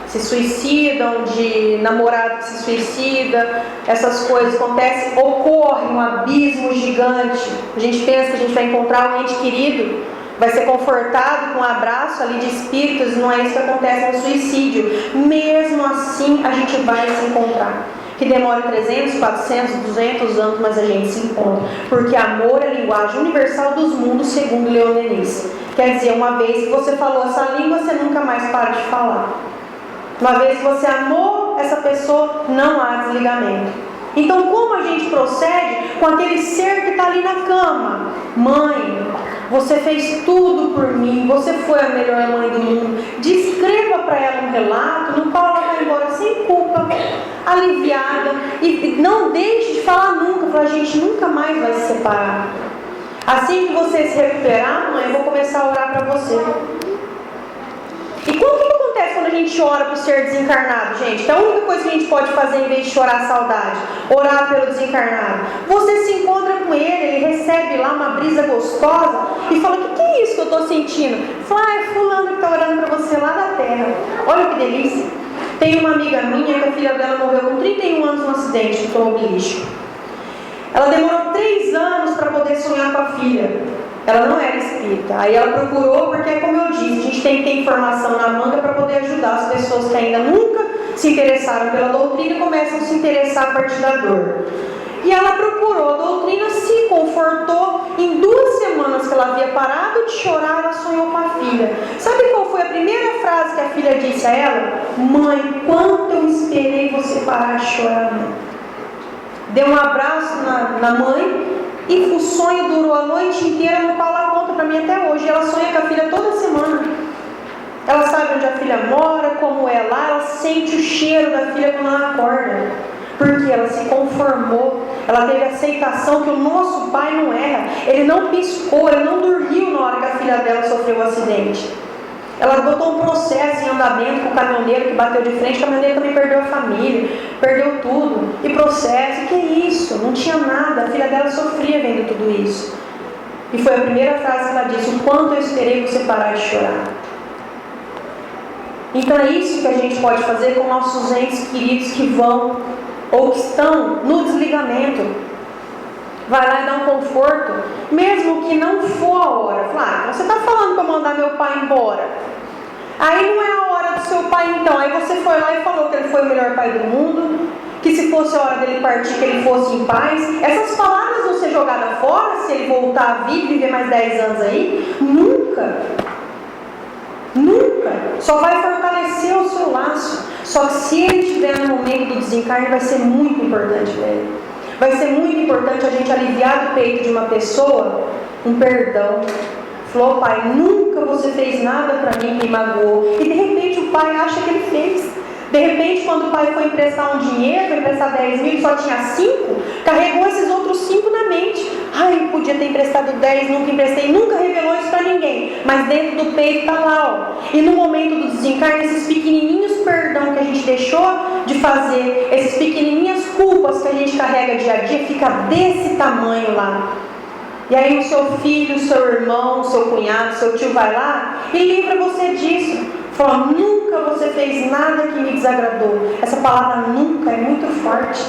se suicidam, de namorado que se suicida, essas coisas acontecem, ocorre um abismo gigante. A gente pensa que a gente vai encontrar um ente querido, vai ser confortado com um abraço ali de espíritos, não é isso que acontece no suicídio. Mesmo assim a gente vai se encontrar. Que demore 300, 400, 200 anos, mas a gente se encontra. Porque amor é a linguagem universal dos mundos, segundo Leon Denis. Quer dizer, uma vez que você falou essa língua, você nunca mais para de falar. Uma vez que você amou essa pessoa, não há desligamento. Então, como a gente procede com aquele ser que está ali na cama? Mãe, você fez tudo por mim, você foi a melhor mãe do mundo. Descreva para ela um relato no qual ela vai embora sem culpa, aliviada, e não deixe de falar nunca. Fala: a gente nunca mais vai se separar. Assim que você se recuperar, mãe, eu vou começar a orar para você. E o que acontece quando a gente ora para o ser desencarnado, gente? Que é a única coisa que a gente pode fazer em vez de chorar a saudade, orar pelo desencarnado. Você se encontra com ele recebe lá uma brisa gostosa e fala: o que é isso que eu estou sentindo? Fala: é fulano que está orando para você lá da terra. Olha que delícia. Tem uma amiga minha que a filha dela morreu com 31 anos num acidente de automobilístico. Ela demorou 3 anos para poder sonhar com a filha. Ela não era espírita. Aí ela procurou, porque, como eu disse, a gente tem que ter informação na manga para poder ajudar as pessoas que ainda nunca se interessaram pela doutrina e começam a se interessar a partir da dor. E ela procurou a doutrina, se confortou. Em 2 semanas que ela havia parado de chorar, ela sonhou com a filha. Sabe qual foi a primeira frase que a filha disse a ela? Mãe, quanto eu esperei você parar de chorar, mãe. Deu um abraço na mãe. E o sonho durou a noite inteira, no qual ela conta para mim até hoje. Ela sonha com a filha toda semana. Ela sabe onde a filha mora, como é lá, ela sente o cheiro da filha quando ela acorda. Porque ela se conformou, ela teve aceitação que o nosso pai não erra. Ele não piscou, ele não dormiu na hora que a filha dela sofreu o acidente. Ela botou um processo em andamento com o caminhoneiro que bateu de frente. O caminhoneiro também perdeu a família, perdeu tudo. E processo, que é isso? Não tinha nada. A filha dela sofria vendo tudo isso. E foi a primeira frase que ela disse: o quanto eu esperei você parar de chorar. Então é isso que a gente pode fazer com nossos entes queridos que vão ou que estão no desligamento. Vai lá e dá um conforto, mesmo que não for a hora. Fala: você está falando para mandar meu pai embora? Aí não é a hora do seu pai, então. Aí você foi lá e falou que ele foi o melhor pai do mundo, que se fosse a hora dele partir, que ele fosse em paz. Essas palavras vão ser jogadas fora se ele voltar a viver mais 10 anos aí? Nunca. Nunca. Só vai fortalecer o seu laço. Só que se ele estiver no momento do desencarne, vai ser muito importante para ele. Vai ser muito importante a gente aliviar do peito de uma pessoa um perdão. Falou: pai, nunca você fez nada para mim que me magoou. E de repente o pai acha que ele fez. De repente, quando o pai foi emprestar um dinheiro, foi emprestar 10 mil e só tinha 5, carregou esses outros 5 na mente. Ai, eu podia ter emprestado 10, nunca emprestei, nunca revelou isso para ninguém. Mas dentro do peito está lá, ó. E no momento do desencarne, esses pequenininhos perdão que a gente deixou de fazer, essas pequenininhas culpas que a gente carrega dia a dia, fica desse tamanho lá. E aí o seu filho, o seu irmão, o seu cunhado, o seu tio vai lá e livra você disso. Fala, nunca você fez nada que me desagradou. Essa palavra nunca é muito forte.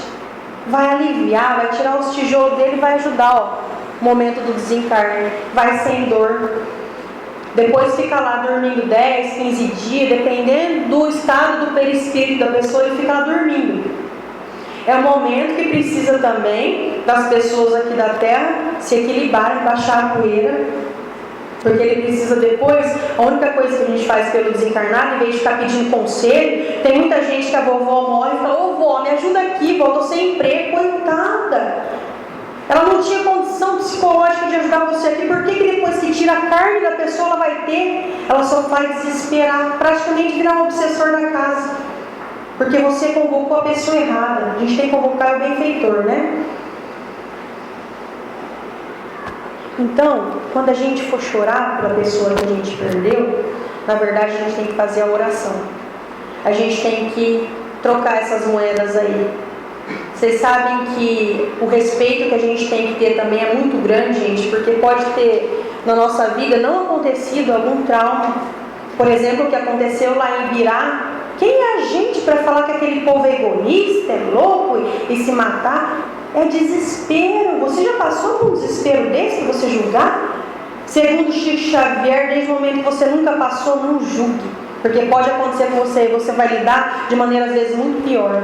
Vai aliviar, vai tirar os tijolos dele e vai ajudar, o momento do desencarne. Vai sem dor. Depois fica lá dormindo 10, 15 dias, dependendo do estado do perispírito da pessoa, ele fica lá dormindo. É um momento que precisa também das pessoas aqui da Terra se equilibrarem, baixar a poeira, porque ele precisa depois, a única coisa que a gente faz pelo desencarnado, em vez de ficar pedindo conselho, tem muita gente que a vovó morre e fala, ô vó, me ajuda aqui, vó, tô sem emprego, coitada. Ela não tinha condição psicológica de ajudar você aqui, por que depois que tira a carne da pessoa ela vai ter? Ela só faz desesperar, praticamente virar um obsessor da casa. Porque você convocou a pessoa errada. A gente tem que convocar o benfeitor, né? Então, quando a gente for chorar pela pessoa que a gente perdeu, na verdade a gente tem que fazer a oração. A gente tem que trocar essas moedas aí. Vocês sabem que o respeito que a gente tem que ter também é muito grande, gente, porque pode ter na nossa vida não acontecido algum trauma. Por exemplo, o que aconteceu lá em Ibirá. Quem é a gente para falar que aquele povo é egoísta, é louco e se matar? É desespero. Você já passou por um desespero desse para você julgar? Segundo Chico Xavier, desde o momento que você nunca passou, não julgue. Porque pode acontecer com você e você vai lidar de maneira às vezes muito pior.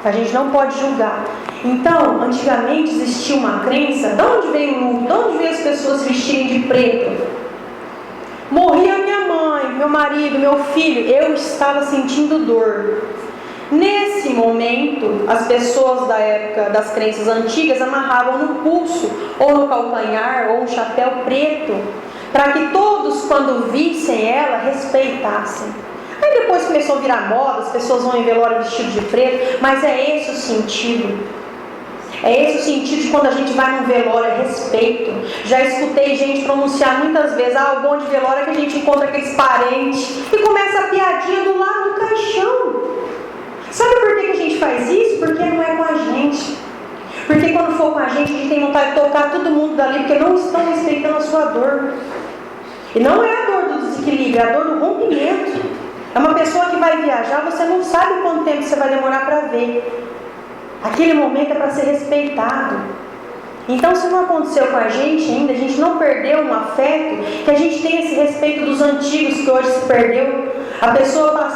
A gente não pode julgar. Então, antigamente existia uma crença. De onde veio o luto? De onde veio as pessoas se vestirem de preto? Morria minha mãe, meu marido, meu filho, eu estava sentindo dor. Nesse momento, as pessoas da época das crenças antigas amarravam no pulso, ou no calcanhar, ou um chapéu preto, para que todos, quando vissem ela, respeitassem. Aí depois começou a virar moda, as pessoas vão em velório vestido de preto, mas é esse o sentido. É esse o sentido de quando a gente vai num velório, é respeito. Já escutei gente pronunciar muitas vezes, o bom de velório é que a gente encontra aqueles parentes e começa a piadinha do lado do caixão. Sabe por que a gente faz isso? Porque não é com a gente. Porque quando for com a gente tem vontade de tocar todo mundo dali, porque não estão respeitando a sua dor. E não é a dor do desequilíbrio, é a dor do rompimento. É uma pessoa que vai viajar, você não sabe quanto tempo você vai demorar para ver. Aquele momento é para ser respeitado. Então, se não aconteceu com a gente ainda, a gente não perdeu um afeto, que a gente tem esse respeito dos antigos que hoje se perdeu. A pessoa,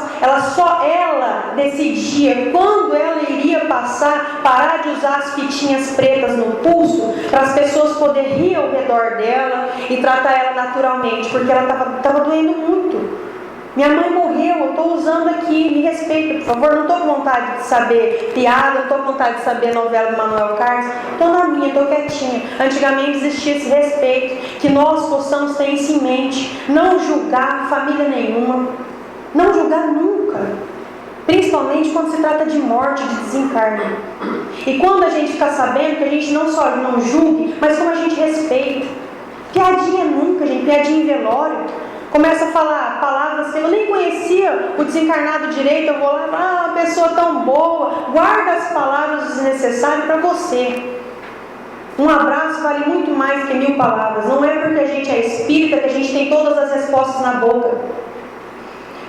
ela decidia quando ela iria parar de usar as fitinhas pretas no pulso, para as pessoas poderem rir ao redor dela e tratar ela naturalmente, porque ela estava doendo muito. Minha mãe morreu, eu estou usando aqui, me respeita, por favor. Não estou com vontade de saber piada, não estou com vontade de saber novela do Manuel Carlos. Estou na minha, estou quietinha. Antigamente existia esse respeito, que nós possamos ter isso em mente. Não julgar família nenhuma, não julgar nunca. Principalmente quando se trata de morte, de desencarne. E quando a gente ficar sabendo que a gente não só não julgue, mas como a gente respeita. Piadinha nunca, gente, piadinha em velório. Começa a falar palavras que eu nem conhecia o desencarnado direito, eu vou lá e falo, uma pessoa tão boa, guarda as palavras desnecessárias para você. Um abraço vale muito mais que 1000 palavras. Não é porque a gente é espírita que a gente tem todas as respostas na boca.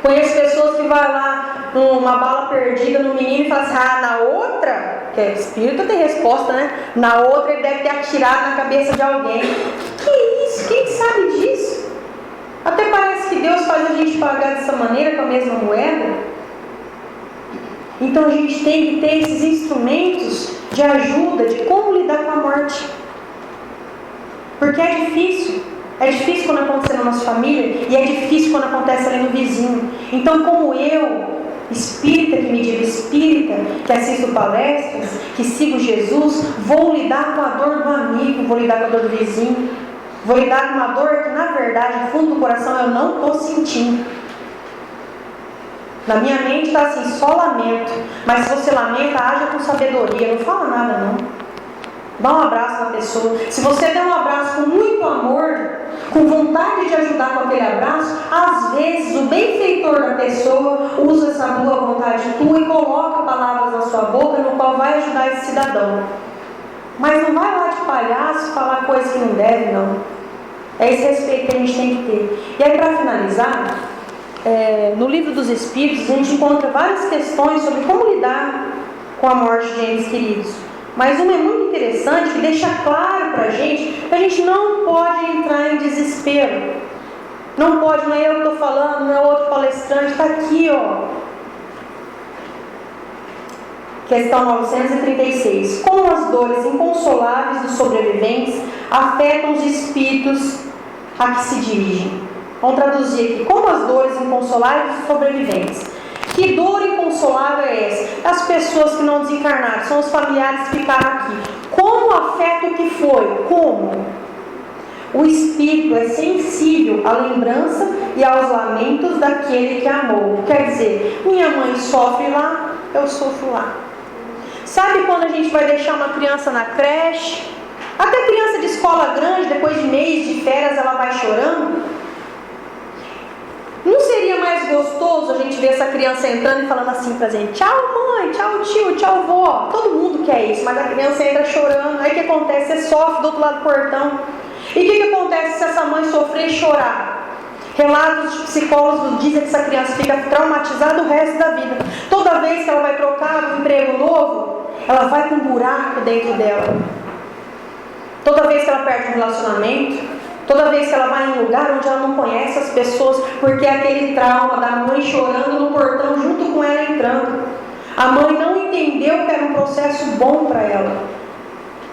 Conheço pessoas que vai lá, uma bala perdida no menino e fala assim, na outra, que é espírita tem resposta, né? Na outra ele deve ter atirado na cabeça de alguém. Que isso? Quem sabe disso? Até parece que Deus faz a gente pagar dessa maneira, com a mesma moeda. Então a gente tem que ter esses instrumentos de ajuda, de como lidar com a morte. Porque é difícil. É difícil quando acontece na nossa família e é difícil quando acontece ali no vizinho. Então, como eu, espírita, que me digo espírita, que assisto palestras, que sigo Jesus, vou lidar com a dor do amigo, vou lidar com a dor do vizinho. Vou lidar com uma dor que, na verdade, no fundo do coração, eu não estou sentindo. Na minha mente está assim, só lamento. Mas se você lamenta, haja com sabedoria. Não fala nada, não. Dá um abraço na pessoa. Se você der um abraço com muito amor, com vontade de ajudar com aquele abraço, às vezes o benfeitor da pessoa usa essa boa vontade tua e coloca palavras na sua boca no qual vai ajudar esse cidadão. Mas não vai lá de palhaço falar coisa que não deve, não. É esse respeito que a gente tem que ter. E aí, para finalizar, no Livro dos Espíritos, a gente encontra várias questões sobre como lidar com a morte de entes queridos. Mas uma é muito interessante, que deixa claro para a gente que a gente não pode entrar em desespero. Não pode, não é eu que estou falando, não é outro palestrante, está aqui, ó. Questão 936. Como as dores inconsoláveis dos sobreviventes afetam os espíritos a que se dirigem? Vamos traduzir aqui. Como as dores inconsoláveis dos sobreviventes. Que dor inconsolável é essa? As pessoas que não desencarnaram, são os familiares que ficaram aqui. Como afeta o que foi? Como? O espírito é sensível à lembrança e aos lamentos daquele que amou. Quer dizer, minha mãe sofre lá, eu sofro lá. Sabe quando a gente vai deixar uma criança na creche? Até criança de escola grande, depois de mês de férias, ela vai chorando. Não seria mais gostoso a gente ver essa criança entrando e falando assim pra gente: tchau mãe, tchau tio, tchau vó. Todo mundo quer isso, mas a criança entra chorando. Aí o que acontece? Você sofre do outro lado do portão. E o que acontece se essa mãe sofrer e chorar? Relatos de psicólogos dizem que essa criança fica traumatizada o resto da vida. Toda vez que ela vai trocar um emprego novo, ela vai com um buraco dentro dela. Toda vez que ela perde um relacionamento, toda vez que ela vai em um lugar onde ela não conhece as pessoas, porque é aquele trauma da mãe chorando no portão junto com ela entrando. A mãe não entendeu que era um processo bom para ela.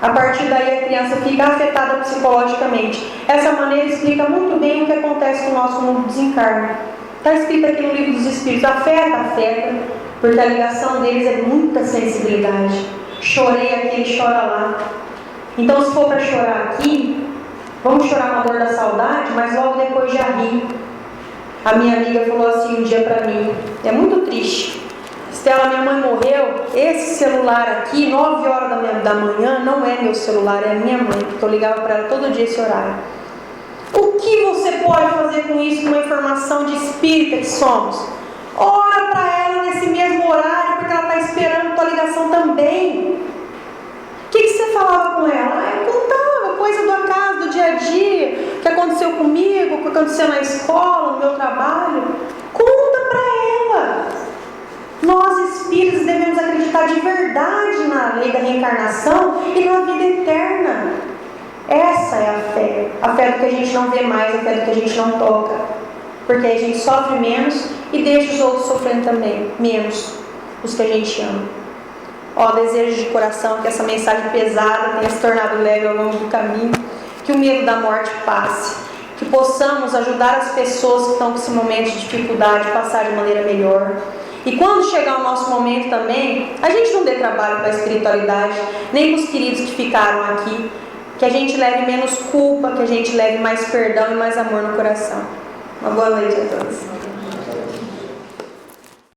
A partir daí a criança fica afetada psicologicamente. Essa maneira explica muito bem o que acontece com o nosso mundo desencarne. Está escrito aqui no Livro dos Espíritos: afeta, porque a ligação deles é muita sensibilidade. Chorei aqui, ele chora lá. Então, se for para chorar aqui, vamos chorar com a dor da saudade, mas logo depois já ri. A minha amiga falou assim um dia para mim, é muito triste: Estela, minha mãe morreu, esse celular aqui, 9 horas da manhã, não é meu celular, é a minha mãe, porque eu ligava para ela todo dia esse horário. O que você pode fazer com isso, com uma informação de espírita que somos? Ora para ela nesse mesmo horário, porque ela está esperando tua ligação também. O que você falava com ela? Eu contava coisa do acaso, do dia a dia, o que aconteceu comigo, o que aconteceu na escola, no meu trabalho. Conta para ela. Nós espíritos devemos acreditar de verdade na lei da reencarnação e na vida eterna. Essa é a fé do que a gente não vê mais, a fé do que a gente não toca, porque a gente sofre menos e deixa os outros sofrendo também, menos os que a gente ama. Desejo de coração que essa mensagem pesada tenha se tornado leve ao longo do caminho, que o medo da morte passe, que possamos ajudar as pessoas que estão com esse momento de dificuldade a passar de maneira melhor. E quando chegar o nosso momento também, a gente não dê trabalho para a espiritualidade, nem para os queridos que ficaram aqui, que a gente leve menos culpa, que a gente leve mais perdão e mais amor no coração. Uma boa noite a todos.